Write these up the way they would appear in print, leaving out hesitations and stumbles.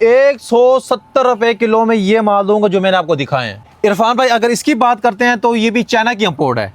170 रुपए किलो में ये माल दूंगा जो मैंने आपको दिखाए हैं। इरफान भाई अगर इसकी बात करते हैं तो ये भी चाइना की इंपोर्ट है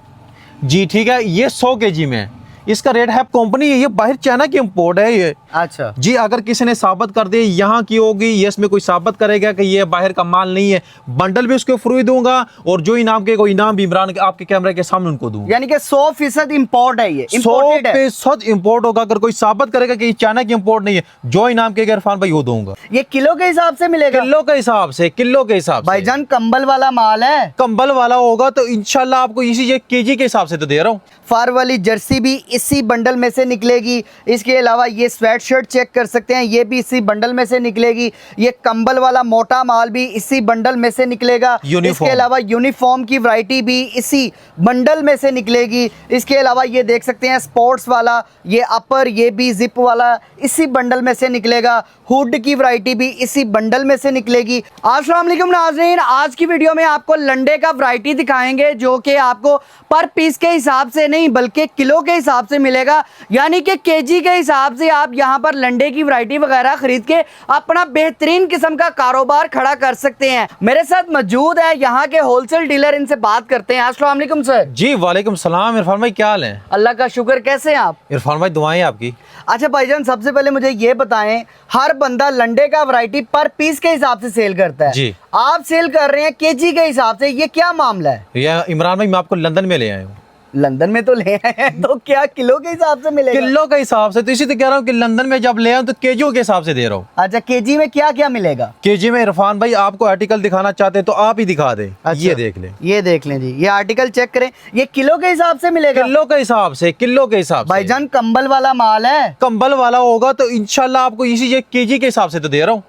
जी, ठीक है। ये 100 kg में है, इसका रेट है कंपनी, ये बाहर चाइना की इंपोर्ट है ये। अच्छा जी, अगर किसी ने साबित कर दी यहाँ की होगी, ये इसमें कोई साबित करेगा कि ये बाहर का माल नहीं है, बंडल भी उसको फ्री दूंगा और जो इनाम के कोई इनाम भी इमरान के आपके कैमरे के सामने उनको दूंगा। यानी कि 100% इंपोर्ट है, ये 100% इंपोर्ट होगा। अगर कोई साबित करेगा कि चाइना की इंपोर्ट नहीं है, जो इनाम के इरफान भाई वो दूंगा। ये किलो के हिसाब से मिलेगा? किलो के हिसाब से, किलो के हिसाब से। भाईजान कंबल वाला माल है, कंबल वाला होगा तो इंशाल्लाह आपको इसी ये केजी के हिसाब से तो दे रहा हूँ। फार वाली जर्सी भी इसी बंडल में से निकलेगी। इसके अलावा ये स्वेट शर्ट चेक कर सकते हैं, ये भी इसी बंडल में से निकलेगी। ये कंबल वाला मोटा माल भी इसी बंडल में से निकलेगा। इसके अलावा यूनिफॉर्म की वैरायटी भी इसी बंडल में से निकलेगी। इसके अलावा ये देख सकते हैं स्पोर्ट्स वाला, ये अपर, ये भी जिप वाला इसी बंडल में से निकलेगा। हुड की वैरायटी भी इसी बंडल में से निकलेगी। अस्सलाम वालेकुम नाज़रीन, आज की वीडियो में आपको लंडे का वैरायटी दिखाएंगे जो कि आपको पर पीस के हिसाब से नहीं बल्कि किलो के हिसाब से मिलेगा, यानी कि केजी के हिसाब से आप यहां पर लंडे की वैरायटी वगैरह खरीद के अपना बेहतरीन किस्म का कारोबार खड़ा कर सकते हैं। मेरे साथ मौजूद है यहाँ के होलसेल डीलर, इनसे बात करते हैं। अस्सलाम वालेकुम सर। जी वालेकुम सलाम। इरफान भाई क्या हाल है? अल्लाह का शुक्र, कैसे हैं आप? इरफान भाई दुआएं आपकी। अच्छा भाईजान, सबसे पहले मुझे ये बताएं, हर बंदा लंडे का वैरायटी पर पीस के हिसाब से सेल करता है जी, आप सेल कर रहे हैं केजी के हिसाब से, ये क्या मामला है? ये इमरान भाई मैं आपको लंदन में ले आया हूँ। लंदन में तो ले आए हैं, तो क्या किलो के हिसाब से मिलेगा? किलो के हिसाब से, तो इसी तो कह रहा हूँ कि लंदन में जब ले आऊँ तो केजियों के हिसाब से दे रहा हूँ। अच्छा, केजी में क्या क्या मिलेगा? केजी में इरफान भाई आपको आर्टिकल दिखाना चाहते हैं तो आप ही दिखा दें। अच्छा, ये देख लें, ये देख लें जी, ये आर्टिकल चेक करें, ये किलो के हिसाब से मिलेगा? किलो के हिसाब से, किलो के हिसाब से। भाईजान कंबल वाला माल है, कंबल वाला होगा तो इंशाल्लाह आपको इसी ये केजी के हिसाब से तो दे रहा हूँ।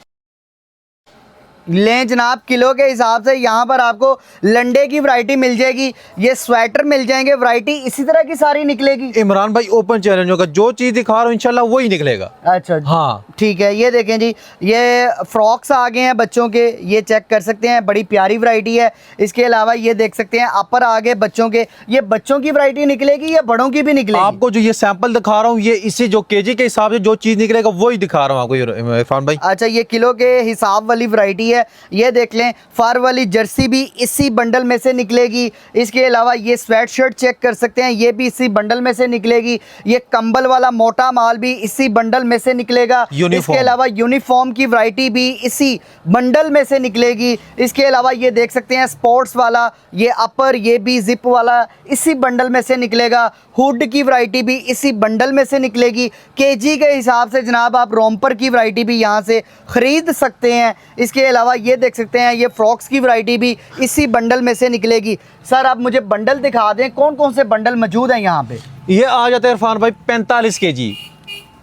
लें जनाब, किलो के हिसाब से यहाँ पर आपको लंडे की वैरायटी मिल जाएगी, ये स्वेटर मिल जाएंगे, वैरायटी इसी तरह की सारी निकलेगी। इमरान भाई ओपन चैलेंज होगा, जो चीज दिखा रहा हूँ इंशाल्लाह वही निकलेगा। अच्छा हाँ ठीक है, ये देखें जी, ये फ्रॉक्स आ गए हैं बच्चों के, ये चेक कर सकते हैं, बड़ी प्यारी वैरायटी है। इसके अलावा ये देख सकते हैं अपर आ गए बच्चों के, ये बच्चों की वैरायटी निकलेगी या बड़ों की भी निकलेगी? आपको जो ये सैंपल दिखा रहा हूँ ये इसी जो केजी के हिसाब से जो चीज निकलेगा वही दिखा रहा हूँ आपको इरफान भाई। अच्छा, ये किलो के हिसाब वाली वैरायटी है, ये देख लें। फार वाली जर्सी भी इसी बंडल में से निकलेगी। इसके अलावा ये स्वेट शर्ट चेक कर सकते हैं, ये भी इसी बंडल में से निकलेगी। ये कंबल वाला मोटा माल भी इसी बंडल में से निकलेगा। इसके अलावा यूनिफॉर्म की वैरायटी भी इसी बंडल में से निकलेगी। इसके अलावा ये देख सकते हैं स्पोर्ट्स वाला, ये अपर, ये भी जिप वाला इसी बंडल में से निकलेगा। हुड की वैरायटी भी इसी बंडल में से निकलेगी। केजी के हिसाब से जनाब आप रोम्पर की वैरायटी भी यहाँ से खरीद सकते हैं। इसके अलावा ये देख सकते हैं ये फ्रॉक्स की वैरायटी भी इसी बंडल में से निकलेगी। सर आप मुझे बंडल दिखा दें, कौन कौन से बंडल मौजूद हैं यहाँ पे? ये आ जाते हैं इरफान भाई 45 केजी,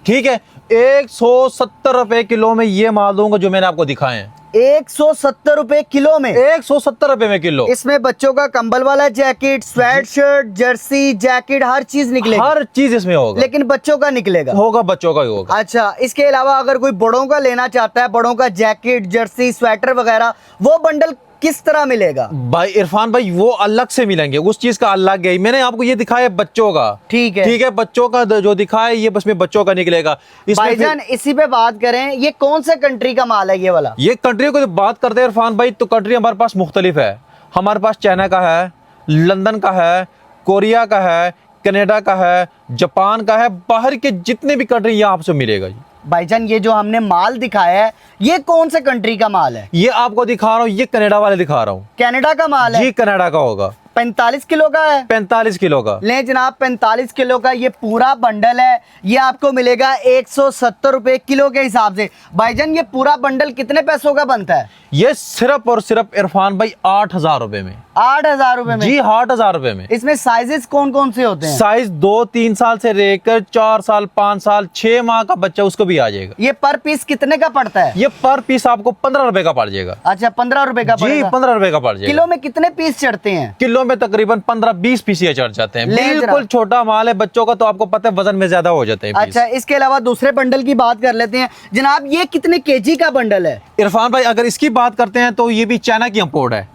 ठीक है। 170 रुपए किलो में ये माल दूंगा जो मैंने आपको दिखाए हैं। 170 रुपए किलो में? 170 रुपए में किलो। इसमें बच्चों का कंबल वाला jacket, sweatshirt, jersey, jacket, हर चीज निकलेगी? हर चीज इसमें होगा, लेकिन बच्चों का निकलेगा? होगा, बच्चों का ही होगा। अच्छा, इसके अलावा अगर कोई बड़ों का लेना चाहता है, बड़ों का जैकेट, जर्सी, स्वेटर वगैरह, वो बंडल किस तरह मिलेगा? भाई इरफान भाई वो अलग से मिलेंगे, उस चीज का अलग है। मैंने आपको ये दिखाया बच्चों का, ठीक है, ठीक है, बच्चों का जो दिखाया ये बस में बच्चों का निकलेगा। भाईजान इसी पे बात करें, ये कौन से कंट्री का माल है ये वाला? ये कंट्री को बात करते हैं इरफान भाई तो कंट्री हमारे पास मुख्तलिफ है। हमारे पास चाइना का है, लंदन का है, कोरिया का है, कनाडा का है, जापान का है, बाहर के जितने भी कंट्री यहाँ आपसे मिलेगा जी। भाईजान ये जो हमने माल दिखाया है ये कौन से कंट्री का माल है? ये आपको दिखा रहा हूँ, ये कनाडा वाले दिखा रहा हूँ। कनाडा का माल है जी, कनाडा का होगा। 45 किलो का है? 45 किलो का। ले जनाब, 45 किलो का ये पूरा बंडल है, ये आपको मिलेगा 170 रुपए किलो के हिसाब से। भाईजान ये पूरा बंडल कितने पैसों का बनता है? ये सिर्फ और सिर्फ इरफान भाई 8000 रुपए में। 8000 रुपए में? जी 8000 रुपए में। इसमें साइजेस कौन कौन से होते हैं? साइज 2-3 साल से लेकर 4 साल, 5 साल, 6 माह का बच्चा उसको भी आ जाएगा। ये पर पीस कितने का पड़ता है? ये पर पीस आपको 15 रुपए का पड़ जाएगा। अच्छा, 15 रुपए का जी, पड़ेगा? 15 रुपए का पड़ जाएगा। किलो में कितने पीस चढ़ते हैं? किलो में तकरीबन 15-20 पीस ये चढ़ जाते हैं। बिल्कुल छोटा माल है बच्चों का, तो आपको पता है वजन में ज्यादा हो जाते हैं। अच्छा, इसके अलावा दूसरे बंडल की बात कर लेते हैं जनाब, ये कितने केजी का बंडल है? इरफान भाई अगर इसकी बात करते हैं तो ये भी चाइना की इंपोर्ट है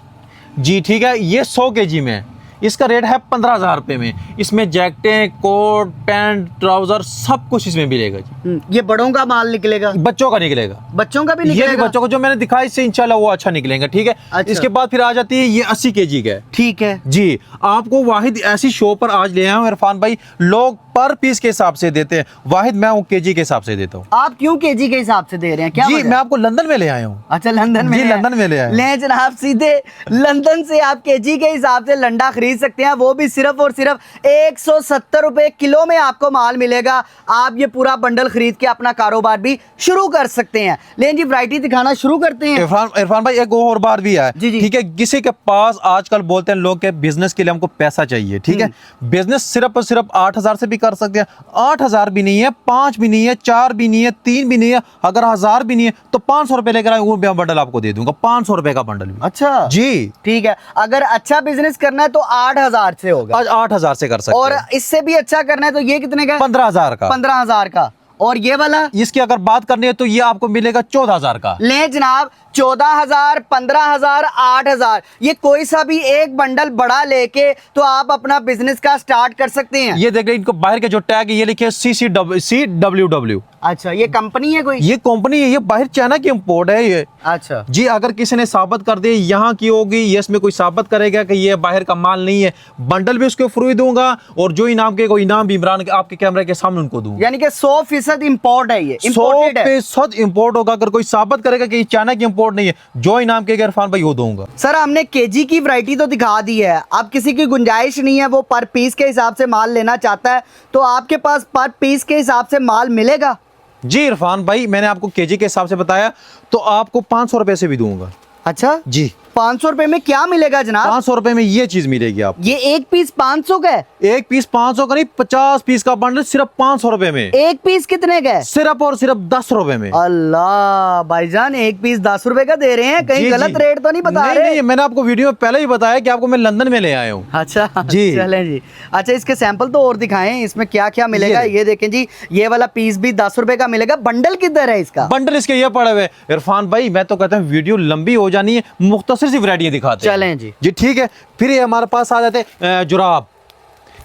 जी, ठीक है। ये 100 kg में है, इसका रेट है 15,000 रुपए में। इसमें जैकेटें, कोट, पैंट, ट्राउजर सब कुछ इसमें मिलेगा जी। ये बड़ों का माल निकलेगा, बच्चों का निकलेगा, बच्चों का भी ये भी निकलेगा। बच्चों को जो मैंने दिखाया इससे इंशाल्लाह वो अच्छा निकलेगा, ठीक है। अच्छा। इसके बाद फिर आ जाती है ये 80 kg का है। ठीक है जी, आपको वाहिद ऐसी शो पर आज ले आया हूं इरफान भाई, लोग पर पीस के हिसाब से देते हैं, वाहिद मैं वो केजी के हिसाब से देता हूँ। आप क्यों केजी के हिसाब से दे रहे हैं, क्या जी वजह? मैं आपको लंदन में ले आया हूँ। अच्छा लंदन में जी, लंदन में ले आए। ले जनाब, सीधे लंदन से आप केजी के हिसाब से लंडा खरीद सकते हैं, वो भी सिर्फ और सिर्फ 170 रुपए किलो में आपको माल मिलेगा। आप ये पूरा बंडल खरीद के अपना कारोबार भी शुरू कर सकते हैं। लेकिन जी वैरायटी दिखाना शुरू करते हैं। इरफान भाई एक और बात भी है, जी, जी। ठीक है। किसी के पास आजकल बोलते हैं लोग के बिजनेस के लिए हमको पैसा चाहिए, ठीक है। बिजनेस सिर्फ और सिर्फ 8,000 से भी कर सकते हैं। 8,000 भी नहीं है, 5 भी नहीं है, 4 भी नहीं है, 3 भी नहीं है, अगर 1,000 भी नहीं है तो 500 रुपए लेकर आए, वो बंडल आपको दे दूंगा, 500 रुपए का बंडल भी। अच्छा जी, ठीक है, अगर अच्छा बिजनेस करना है तो 8,000 से होगा, आज 8,000 से कर सकते और हैं। इससे भी अच्छा करना है तो ये कितने का? 15,000 का। 15,000 का। और ये वाला इसकी अगर बात करनी है तो ये आपको मिलेगा 14,000 का। ले जनाब, 14,000, 15,000, 8,000, ये कोई सा भी एक बंडल बड़ा लेके तो आप अपना बिजनेस का स्टार्ट कर सकते हैं। ये देख रहे हैं, इनको बाहर के जो टैग है ये लिखे CCWW। अच्छा, ये कंपनी है कोई? ये कंपनी है, ये बाहर चाइना की इंपोर्ट है ये। अच्छा जी, अगर किसी ने साबित कर दी यहाँ की होगी, ये इसमें कोई साबित करेगा कि ये बाहर का माल नहीं है, बंडल भी उसको फ्री दूंगा और जो इनाम के कोई इनाम भी इमरान के आपके कैमरे के सामने उनको दूंगा। यानी कि 100% इंपोर्ट है, ये इंपोर्टेड है। 100% इंपोर्ट होगा। अगर कोई साबित करेगा कि ये चाइना की इंपोर्ट नहीं है, जो इनाम के इरफान भाई वो दूंगा। सर हमने केजी की वैरायटी तो दिखा दी है, अब किसी की गुंजाइश नहीं है, वो पर पीस के हिसाब से माल लेना चाहता है तो आपके पास पर पीस के हिसाब से माल मिलेगा? जी इरफान भाई, मैंने आपको केजी के हिसाब से बताया तो आपको 500 रुपए से भी दूंगा। अच्छा जी, 500 रुपए में क्या मिलेगा जनाब? 500 रुपए में ये चीज मिलेगी आपको। ये एक पीस 500 का है? एक पीस 500 का नहीं, 50 पीस का बंडल सिर्फ 500 रुपए में। एक पीस कितने का है? सिर्फ और सिर्फ 10 रुपए में। अल्लाह भाईजान, एक पीस 10 रुपए का दे रहे हैं, कहीं जी, गलत जी। रेट तो नहीं बता नहीं, रहे? नहीं, मैंने आपको वीडियो में पहले ही बताया कि आपको मैं लंदन में ले आया हूँ। अच्छा जी। चलें जी। अच्छा, इसके सैंपल तो और दिखाएं, इसमें क्या क्या मिलेगा। ये देखें जी, ये वाला पीस भी 10 रुपए का मिलेगा। बंडल किधर है इसका? बंडल इसके ये पड़े हुए। इरफान भाई मैं तो कहता हूँ वीडियो लंबी हो जानी है, मुख्तसर सी वैरायटी दिखाते हैं। चलें जी। जी ठीक है। फिर ये हमारे पास आ जाते हैं जुराब।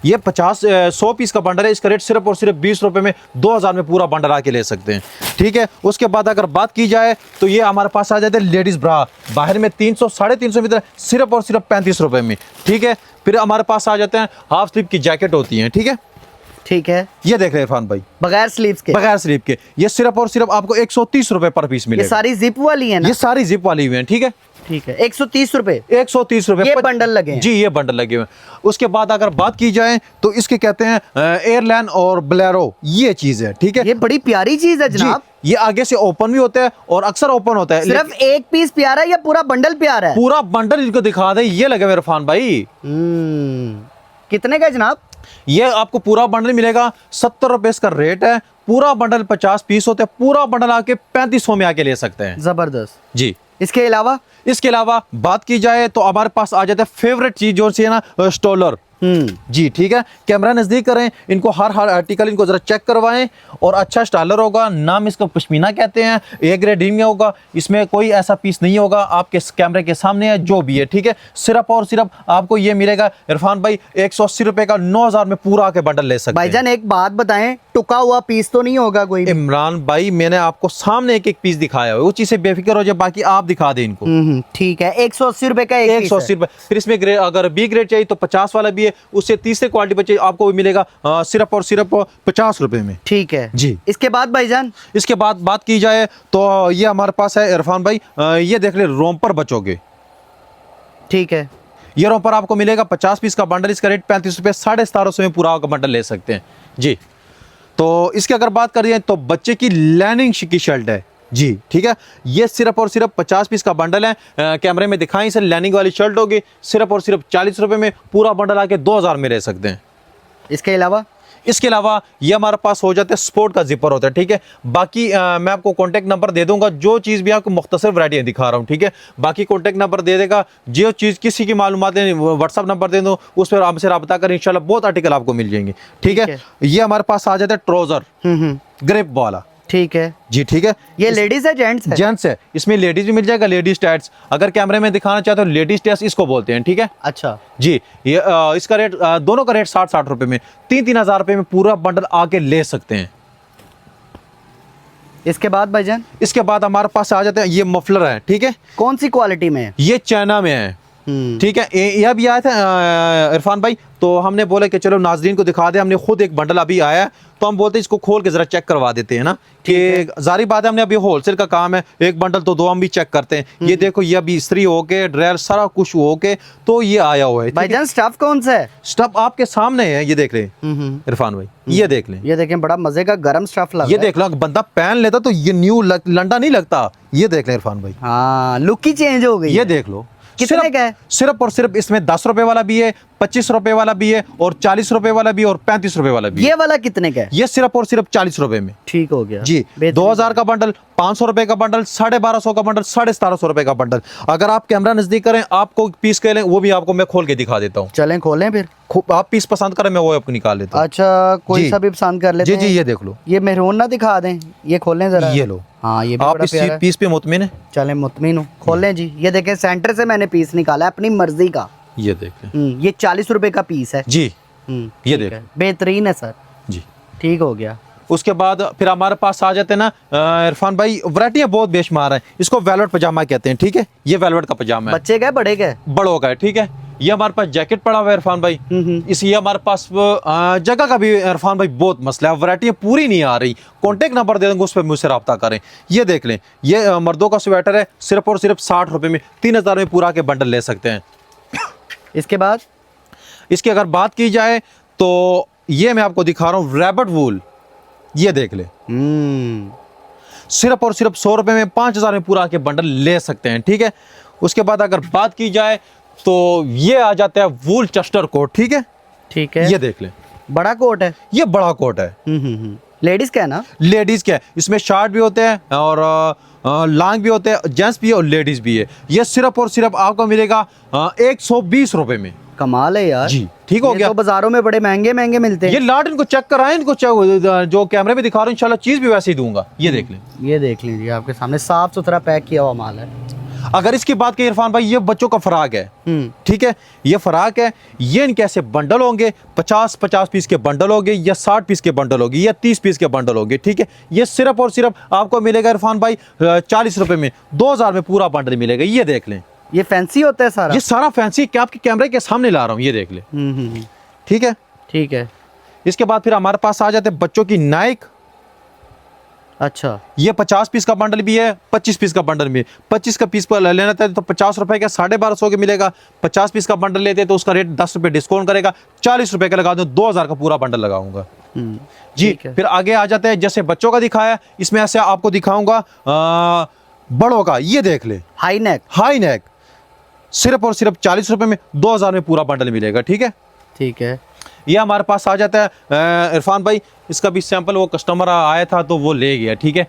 ये 100 पीस का बंडल है, इसका रेट सिर्फ और सिर्फ 20 रुपए में 2,000 में पूरा बंडल आके ले सकते हैं, ठीक है। उसके बाद अगर बात की जाए तो ये हमारे पास आ जाते हैं लेडीज ब्रा, बाहर में 300 350 मीटर, सिर्फ और सिर्फ 35 रुपए में, ठीक है। फिर हमारे पास आ जाते हैं हाफ स्लीव की जैकेट होती हैं, ठीक है। ठीक है, ये देख रहे हैं इरफान भाई, बगैर स्लीव्स के? बगैर स्लीव के। ये सिर्फ और सिर्फ आपको 130 रुपए पर पीस ये मिलेगा। सारी जिप वाली है ना? ये सारी जिप वाली हुई है, ठीक है। ठीक है, 130 रुपए 130 रुपए ये बंडल लगे हैं। जी, ये बंडल लगे हुए हैं। उसके बाद अगर बात की जाए तो इसके कहते हैं एयरलाइन और ब्लेरो, ये चीज है, ठीक है। ये बड़ी प्यारी चीज है जी, जनाब। ये आगे से ओपन भी होता है और अक्सर ओपन होता है। सिर्फ एक पीस प्यारा है या पूरा बंडल प्यारा है? पूरा बंडल इनको दिखा दे, ये लगे हुए इरफान भाई। कितने का है जनाब? ये आपको पूरा बंडल मिलेगा 70 रुपए इसका रेट है। पूरा बंडल 50 पीस होते हैं, पूरा बंडल आके 3500 में आके ले सकते हैं। जबरदस्त। जी, इसके अलावा इसके अलावा बात की जाए तो हमारे पास आ जाता है फेवरेट चीज जो है ना, स्टॉलर। जी ठीक है, कैमरा नजदीक करें, इनको हर आर्टिकल इनको जरा चेक करवाएं। और अच्छा स्टाइलर होगा, नाम इसका पश्मीना कहते हैं, ए ग्रेड में होगा, इसमें कोई ऐसा पीस नहीं होगा, आपके कैमरे के सामने है जो भी है, ठीक है। सिर्फ और सिर्फ आपको ये मिलेगा इरफान भाई 180 रुपए का, 9,000 में पूरा के बंडल ले सकते हैं। भाईजान एक बात बताएं, टुका हुआ पीस तो नहीं होगा कोई? इमरान भाई मैंने आपको सामने एक एक पीस दिखाया है, वो चीज से बेफिक्र हो जाए, बाकी आप दिखा दें इनको। ठीक है, 180 रुपए का एक 180 रुपए। फिर इसमें अगर बी ग्रेड चाहिए तो 50 वाला भी है, उससे तीसरे क्वालिटी बच्चे आपको मिलेगा सिर्फ और सिर्फ 50 रुपए में। ठीक है जी। इसके बाद भाईजान, इसके बाद बात की जाए तो ये हमारे पास है इरफान भाई, ये देख ले रोम्पर बच्चों के। ठीक है, ये रोम्पर आपको मिलेगा 50 पीस का बंडल, इसका रेट 35 रुपए, 1750 में पूरा का बंडल ले सकते हैं। जी, तो इसकी अगर बात करें तो बच्चे की लाइनिंग की शर्ट है। जी ठीक है, ये सिर्फ और सिर्फ 50 पीस का बंडल है। कैमरे में दिखाएं, इसे लाइनिंग वाली शर्ट होगी, सिर्फ और सिर्फ 40 रुपए में पूरा बंडल आके 2,000 में ले सकते हैं। इसके अलावा ये हमारे पास हो जाता है स्पोर्ट का जिपर होता है, ठीक है। बाकी मैं आपको कॉन्टैक्ट नंबर दे दूंगा, जो चीज़ भी आपको मुख्तसर वैरायटियाँ दिखा रहा हूँ, ठीक है। बाकी कॉन्टैक्ट नंबर दे देगा, जो चीज़ किसी की मालूमात है व्हाट्सअप नंबर दे दो, उस पर आपसे रब्ता करें, इंशाल्लाह बहुत आर्टिकल आपको मिल जाएंगे, ठीक है। ये हमारे पास आ जाता है ट्राउजर ग्रिप वाला, ठीक है जी, ठीक है। ये लेडीज है जेंट्स है? जेंट्स है, इसमें लेडीज भी मिल जाएगा, लेडीज टाइट्स। अगर कैमरे में दिखाना चाहते हो लेडीज टाइट्स इसको बोलते हैं, ठीक है अच्छा जी। ये इसका रेट दोनों का रेट 60-60 रुपए में, 3-3 हजार रुपए में पूरा बंडल आके ले सकते हैं। इसके बाद भाईजान? इसके बाद हमारे पास आ जाते हैं ये मफलर है, ठीक है। कौन सी क्वालिटी में है? ये चाइना में है, ठीक है। यह भी आया था इरफान भाई, तो हमने बोला कि चलो नाजरीन को दिखा दे। हमने खुद एक बंडल अभी आया है, तो हम बोलते हैं इसको खोल के जरा चेक करवा देते हैं ना, कि जारी बात है हमने अभी होलसेल का काम है, एक बंडल तो दो हम भी चेक करते हैं। ये देखो, ये अभी इस्त्री होके ड्रेल सारा कुछ होके तो ये आया हुआ है। भाईजान स्टफ कौन सा है? स्टफ आपके सामने है, ये देख रहे हैं इरफान भाई, ये देख लें। ये देखें, बड़ा मजे का गरम स्टफ लगा ये देख लो, बंदा पहन लेता तो ये न्यू लंडा नहीं लगता। ये देख लें इरफान भाई, हाँ लुक ही चेंज हो गई। ये देख लो। कितने का है? सिर्फ और सिर्फ इसमें 10 रुपए वाला भी है, 25 रुपए वाला भी है, और 40 रुपए वाला भी है, और 35 रुपए वाला भी है। ये वाला कितने का है? ये सिर्फ और सिर्फ 40 रुपए में। ठीक हो गया जी। 2000 का बंडल, 500 रुपए का बंडल, 1250 का बंडल, 1750 रुपए का बंडल। अगर आप कैमरा नजदीक करें, आपको पीस के लें, वो भी आपको मैं खोल के दिखा देता हूँ। चलें खोलें फिर। आप पीस पसंद करें, मैं वो आपको निकाल लेता हूँ। अच्छा, कोई सा भी पसंद कर लेते जी हैं। जी, ये देख लो। ये मेहरून ना दिखा दें, ये खोलें जरा। ये लो। हाँ, ये भी आप बड़ा इस प्यारा है। पीस पे मुतमिन है? चलें मुतमिन हूँ, खोलें जी। ये देखें, सेंटर से मैंने पीस निकाला है अपनी मर्जी का। ये देख लें। ये 40 रुपए का पीस है जी। ये ठीक देख है, बेहतरीन है सर। जी। ठीक हो गया। उसके बाद फिर हमारे पास आ जाते हैं ना इरफान भाई, वैरायटियां बहुत बेशुमार हैं। इसको वेलवेट पजामा कहते हैं, ठीक है। ये वेलवेट का पजामा है, बच्चे का है बड़े का है? बड़ों का है, ठीक है। ये हमारे पास जैकेट पड़ा हुआ है इरफान भाई। इसलिए हमारे पास जगह का भी इरफान भाई बहुत मसला है, वैरायटियां पूरी नहीं आ रही। कॉन्टेक्ट नंबर दे देंगे, उस पर मुझसे रब्ता करें। ये देख लें, ये मर्दों का स्वेटर है, सिर्फ और सिर्फ 60 रुपए में, 3000 में पूरा के बंडल ले सकते हैं। इसके बाद इसकी अगर बात की जाए तो ये मैं आपको दिखा रहा हूँ रैबिट वूल। ये देख ले, सिर्फ और सिर्फ 100 रुपए में 5000 में पूरा के बंडल ले सकते हैं, ठीक है। उसके बाद अगर बात की जाए तो ये आ जाता है वूल चेस्टर कोट, ठीक है। ठीक है, ये देख ले, बड़ा कोट है। ये बड़ा कोट है। लेडीज का है ना? लेडीज का है, इसमें शार्ट भी होते हैं और लॉन्ग भी होते हैं, जेंट्स भी है और लेडीज भी है। ये सिर्फ और सिर्फ आपको मिलेगा 120 रुपए में। कमाल है यार। जी, ठीक हो ये गया। तो बाजारों में बड़े महंगे महंगे मिलते हैं। ये लाट इनको चेक कराएं, इनको जो कैमरे में दिखा रहा हूँ, इंशाल्लाह चीज भी वैसे ही दूंगा। ये देख लें, ये देख लीजिए, आपके सामने साफ सुथरा पैक किया हुआ माल है। अगर इसकी बात करें इरफान भाई, ये बच्चों का फराक है, ठीक है। ये फराक है, ये इनके ऐसे बंडल होंगे, 50-50 पीस के बंडल होंगे, या 60 पीस के बंडल होंगे, या 30 पीस के बंडल होंगे, ठीक है। ये सिर्फ और सिर्फ आपको मिलेगा इरफान भाई 40 रुपए में, 2000 में पूरा बंडल मिलेगा। ये देख लें, ये फैंसी होता है सारा? ये सारा फैंसी क्या आपके कैमरे के सामने ला रहा हूँ। ये देख ले, ठीक है। ठीक है। इसके बाद फिर हमारे पास आ जाते हैं बच्चों की नाइक। अच्छा, ये 50 पीस का बंडल भी है, 25 पीस का बंडल भी है। 25 का पीस पर लेना था तो 50 रुपए का 1250 के मिलेगा। 50 पीस का बंडल लेते तो उसका रेट 10 रुपए डिस्काउंट करेगा, 40 रुपए का लगा दूं, 2000 का पूरा बंडल लगाऊंगा। जी। फिर आगे आ जाते हैं, जैसे बच्चों का दिखाया, इसमें ऐसे आपको दिखाऊंगा बड़ों का। ये देख ले, हाई नेक। हाई नेक, सिर्फ और सिर्फ 40 रुपए में 2000 में पूरा बंडल मिलेगा, ठीक है। ठीक है। ये हमारे पास आ जाता है इरफान भाई, इसका भी सैंपल वो कस्टमर आया था तो वो ले गया, ठीक है।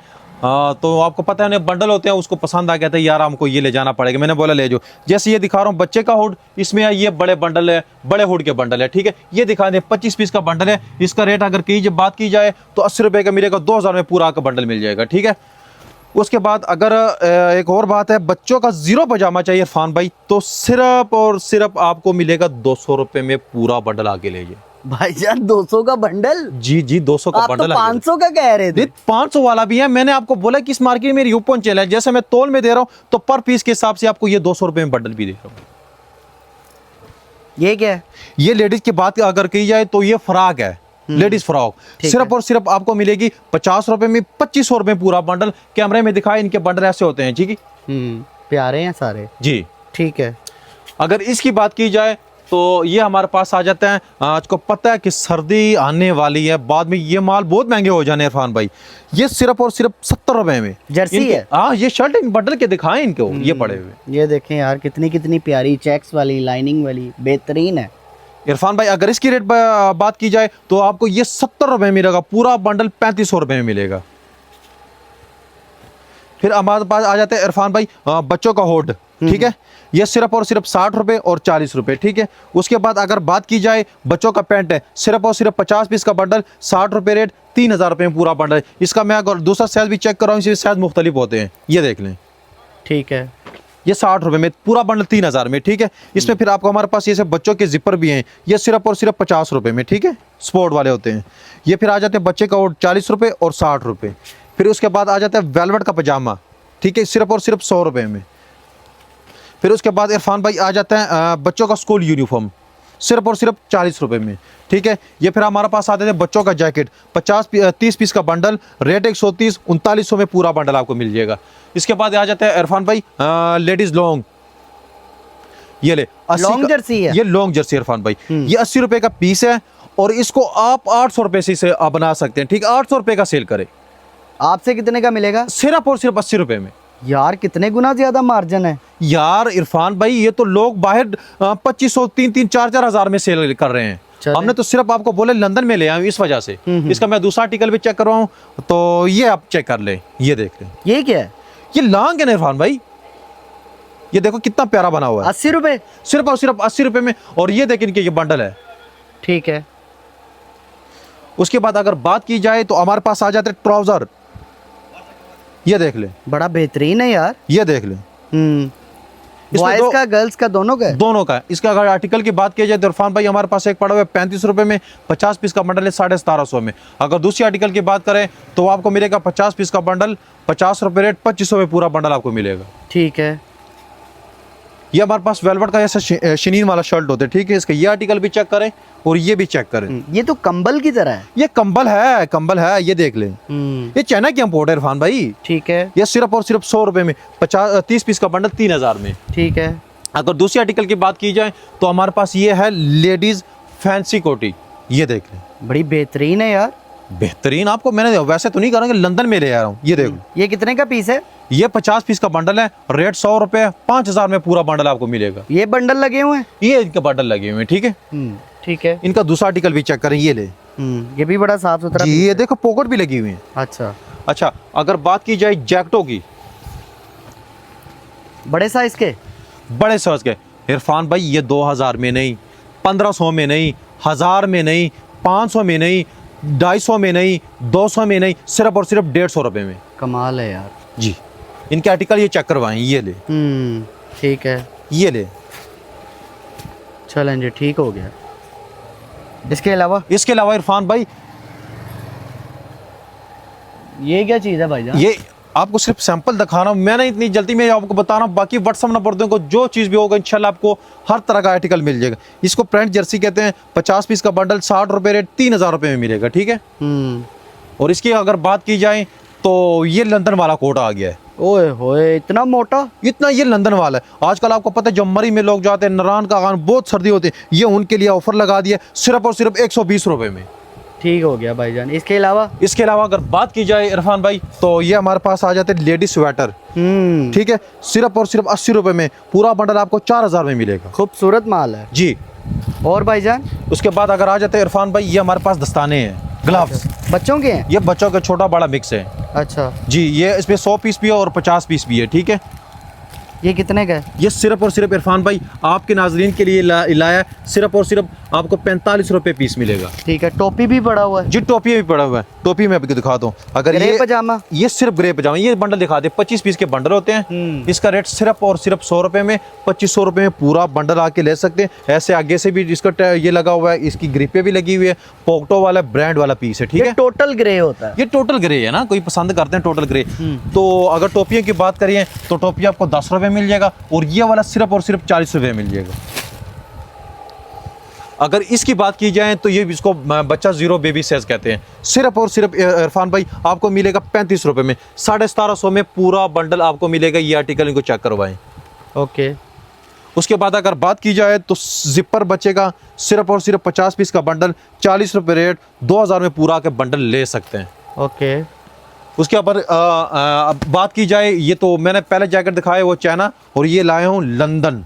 तो आपको पता है उन्हें बंडल होते हैं, उसको पसंद आ गया था, यार हमको ये ले जाना पड़ेगा। मैंने बोला ले जाओ। जैसे ये दिखा रहा हूँ बच्चे का हुड, इसमें ये बड़े बंडल है, बड़े हुड के बंडल है, ठीक है। ये दिखा दें 25 पीस का बंडल है। इसका रेट अगर बात की जाए तो 80 रुपए का मिलेगा, 2000 में पूरा का बंडल मिल जाएगा, ठीक है। उसके बाद अगर एक और बात है, बच्चों का जीरो पजामा चाहिए इरफान भाई, तो सिर्फ और सिर्फ आपको मिलेगा 200 रुपए में पूरा बंडल आके ले जाइए। भाईजान 200 का बंडल? जी जी, 200 का आप बंडल। तो 500 का कह रहे थे। 500 वाला भी है। मैंने आपको बोला कि इस मार्केट में यूपन चल है, जैसे मैं तोल में दे रहा हूँ तो पर पीस के हिसाब से आपको ये 200 रुपए में बंडल भी दे रहा हूँ। ये क्या है? ये लेडीज की बात अगर की जाए तो ये फ्रॉक है, लेडीज फ्रॉक। सिर्फ और सिर्फ आपको मिलेगी 50 रुपए में, 2500 रुपए पूरा बंडल। कैमरे में दिखाए इनके बंडल ऐसे होते हैं, ठीक है। प्यारे हैं सारे। जी, ठीक है। अगर इसकी बात की जाए तो ये हमारे पास आ जाते हैं। आपको पता है कि सर्दी आने वाली है, बाद में ये माल बहुत महंगे हो जाने इरफान भाई। ये सिर्फ और सिर्फ 70 रुपए में जर्सी है। हाँ, ये शर्ट इन बंडल के दिखाएं इनको, ये पड़े हुए। ये देखें यार, कितनी कितनी प्यारी चेक्स वाली, लाइनिंग वाली, बेहतरीन है इरफान भाई। अगर इसकी रेट बात की जाए तो आपको ये 70 रुपए में मिलेगा, पूरा बंडल 3500 रुपए में मिलेगा। फिर हमारे पास आ जाते हैं इरफान भाई बच्चों का होड, ठीक है, ये सिर्फ और सिर्फ 60 रुपए और 40 रुपए, ठीक है। उसके बाद अगर बात की जाए बच्चों का पैंट है, सिर्फ और सिर्फ 50 पीस का बंडल, 60 रुपए रेट, 3000 रुपए में पूरा बंडल है। इसका मैं अगर दूसरा साइज भी चेक कर रहा हूँ, इसके साइज मुख्तलिफ होते हैं, ये देख लें। ठीक है, ये 60 रुपए में पूरा बंडल 3000 में, ठीक है। इसमें फिर आपको हमारे पास ये सब बच्चों के जिपर भी हैं, ये सिर्फ और सिर्फ 50 रुपए में, ठीक है, स्पोर्ट वाले होते हैं। ये फिर आ जाते हैं बच्चे का कोट 40 रुपए और 60 रुपए। फिर उसके बाद आ जाता है वेलवेट का पजामा, ठीक है, सिर्फ और सिर्फ 100 रुपए में। फिर उसके बाद इरफान भाई आ जाता है बच्चों का स्कूल यूनिफॉर्म, सिर्फ और सिर्फ 40 रुपए में, ठीक है। ये फिर हमारे पास आते थे बच्चों का जैकेट, 30 पीस का बंडल, रेट 130, 3900 में पूरा बंडल आपको मिल जाएगा। इसके बाद आ जाता है इरफान भाई लेडीज लॉन्ग, ये ले लॉन्ग जर्सी है, ये लॉन्ग जर्सी इरफान भाई, ये 80 रुपए का पीस है और इसको आप 800 रुपए से इसे आप बना सकते हैं, ठीक है। 800 रुपए का सेल करे, आपसे कितने का मिलेगा? सिर्फ और सिर्फ 80 रुपए में। यार कितने गुना ज्यादा मार्जिन है यार इरफान भाई, ये तो लोग बाहर 2500, 3-3, 4-4 हजार में सेल कर रहे हैं। हमने तो सिर्फ आपको बोले लंदन में ले आए इस वजह से। इसका मैं दूसरा आर्टिकल भी चेक कर रहा हूँ, तो ये आप चेक कर ले, ये देख ले। ये क्या है? ये लॉन्ग है ना इरफान भाई, ये देखो कितना प्यारा बना हुआ है, 80 रुपए, सिर्फ और सिर्फ 80 रुपए में। और ये देख इनके ये बंडल है, ठीक है। उसके बाद अगर बात की जाए तो हमारे पास आ जाते हैं ट्राउजर, ये देख ले, बड़ा बेहतरीन है यार, ये देख ले। बॉयज का गर्ल्स का दोनों का है? दोनों का है। इसका अगर आर्टिकल की बात की जाए तो इरफान भाई हमारे पास एक पड़ा हुआ है 35 रुपए में, 50 पीस का बंडल है 1750 में। अगर दूसरी आर्टिकल की बात करें तो आपको मिलेगा 50 पीस का बंडल, 50 रुपए रेट, 2500 में पूरा बंडल आपको मिलेगा, ठीक है। ये हमारे पास वेलवेट का ऐसा शिनीन वाला शर्ट होता है, ठीक है। इसका ये आर्टिकल भी चेक करें और ये भी चेक करें, ये तो कंबल की तरह है। ये कंबल है, कंबल है, ये देख ले। ये चाइना की इंपोर्ट है इरफान भाई, ठीक है। ये सिर्फ और सिर्फ 100 रुपए में, 30 पीस का बंडल 3000 में, ठीक है। अगर दूसरी आर्टिकल की बात की जाए तो हमारे पास ये है लेडीज फैंसी कोटी, ये देख लें, बड़ी बेहतरीन है यार, बेहतरीन। आपको मैंने वैसे तो नहीं कहा कि लंदन में ले आ रहा हूँ, ये देखो। ये कितने का पीस है? ये 50 पीस का बंडल है, रेट 100 रुपए, 5000 में पूरा बंडल आपको मिलेगा। ये बंडल लगे हुए हैं, ये इनके बंडल लगे हुए हैं, ठीक है। ठीक है। इनका दूसरा आर्टिकल भी चेक करें, ये ले, ये भी बड़ा साफ सुथरा, ये देखो पॉकेट भी लगी हुई है। अच्छा, अगर बात की जाए जैकेटों की, बड़े साइज के, बड़े साइज के इरफान भाई, ये 2000 में नहीं, 1500 में नहीं, 1000 में नहीं, 500 में नहीं, 250 में नहीं, 200 में नहीं, सिर्फ और सिर्फ 150 रुपए में। कमाल है यार जी। इनके आर्टिकल ये चेक करवाएं, ये ले, ठीक है, ये ले। चलें जी, ठीक हो गया। इसके अलावा इरफान भाई, ये क्या चीज़ है भाईजान? ये आपको सिर्फ सैंपल दिखा रहा हूँ, मैंने इतनी जल्दी में आपको बता रहा हूँ। बाकी व्हाट्सअप नंबर को जो चीज़ भी होगा इंशाल्लाह आपको हर तरह का आर्टिकल मिल जाएगा। इसको प्रिंट जर्सी कहते हैं, 50 पीस का बंडल, 60 रुपए रेट, 3000 रुपए में मिलेगा, ठीक है। और इसकी अगर बात की जाए तो ये लंदन वाला कोट आ गया है। ओए होए, इतना मोटा, इतना, ये लंदन वाला है। आजकल आपको पता है जब मरी में लोग जाते हैं, नारायण का खान, बहुत सर्दी होती है, ये उनके लिए ऑफर लगा दिया सिर्फ और सिर्फ 120 रुपए में। ठीक हो गया भाईजान। इसके अलावा अगर बात की जाए इरफान भाई तो ये हमारे पास आ जाते हैं लेडीज स्वेटर, ठीक है, सिर्फ और सिर्फ 80 रुपए में पूरा बंडल आपको 4000 में मिलेगा। खूबसूरत माल है जी। और भाईजान उसके बाद अगर आ जाते हैं इरफान भाई, ये हमारे पास दस्ताने हैं, ग्लव्स, बच्चों के हैं, ये बच्चों का छोटा बड़ा मिक्स है। अच्छा जी, ये इसमें 100 पीस भी है और 50 पीस भी है, ठीक है। ये कितने का है? ये सिर्फ और सिर्फ इरफान भाई आपके नाजरीन के लिए लाया है, सिर्फ और सिर्फ आपको 45 रुपए पीस मिलेगा। ठीक है। टोपी भी पड़ा हुआ है? जी, टोपी भी पड़ा हुआ है। टोपी में आपको दिखाता हूँ। अगर ग्रे पजामा, ये सिर्फ ग्रे पजामा, ये बंडल दिखा दे, 25 पीस के बंडल होते हैं। इसका रेट सिर्फ और सिर्फ 100 रुपए में, 2500 रुपए में पूरा बंडल आके ले सकते हैं। ऐसे आगे से भी इसका ये लगा हुआ है, इसकी ग्रिपें भी लगी हुई है, पोक्टो वाला ब्रांड वाला पीस है, ठीक है। टोटल ग्रे होता है, ये टोटल ग्रे है ना, कोई पसंद करते हैं टोटल ग्रे। तो अगर टोपियों की बात करिए तो टोपी आपको 10 रुपए मिल जाएगा और ये वाला सिर्फ और सिर्फ 40 रुपए मिल जाएगा। अगर इसकी बात की जाए तो ये इसको बच्चा जीरो बेबी साइज कहते हैं, सिर्फ और सिर्फ इरफान भाई आपको मिलेगा 35 रुपए में, 1750 में पूरा बंडल आपको मिलेगा। ये आर्टिकल इनको चेक करवाएं। ओके। उसके बाद अगर बात की जाए तो जिपर बचेगा, सिर्फ और सिर्फ 50 पीस का बंडल, 40 रुपए रेट, 2000 में पूरा के बंडल ले सकते हैं। ओके। उसके ऊपर बात की जाए, ये तो मैंने पहले जैकेट दिखाया वो चाइना, और ये लाया हूँ लंदन।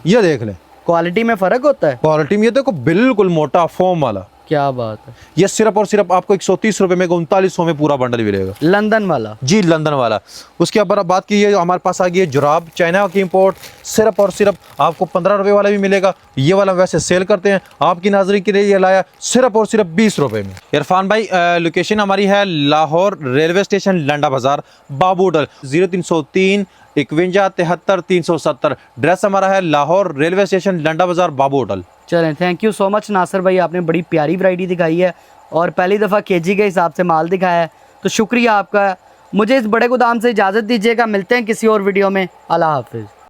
ये देख ले, क्वालिटी में फर्क होता है? क्वालिटी में ये देखो बिल्कुल मोटा फोम वाला, क्या बात है। ये सिर्फ और सिर्फ आपको 130 रुपए में 3900 में पूरा बंडल मिलेगा। लंदन वाला? जी लंदन वाला। उसके बाद बात की है हमारे पास आ गई है जुराब, चाइना की इंपोर्ट, सिर्फ और सिर्फ आपको 15 रुपए वाला भी मिलेगा। ये वाला वैसे सेल करते हैं, आपकी नाजरी के लिए ये लाया सिर्फ और सिर्फ 20 रुपए में। इरफान भाई लोकेशन हमारी है Lahore railway station, Landa Bazaar, Babu hotel, 0303 51 73 370। Dress हमारा है Lahore railway station, Landa Bazaar, Babu Hotel. चलें, thank you so much Nasir भाई, आपने बड़ी प्यारी वैरायटी दिखाई है और पहली दफ़ा केजी के हिसाब से माल दिखाया है, तो शुक्रिया आपका। मुझे इस बड़े गोदाम से इजाज़त दीजिएगा, मिलते हैं किसी और वीडियो में। अल्लाह हाफिज़।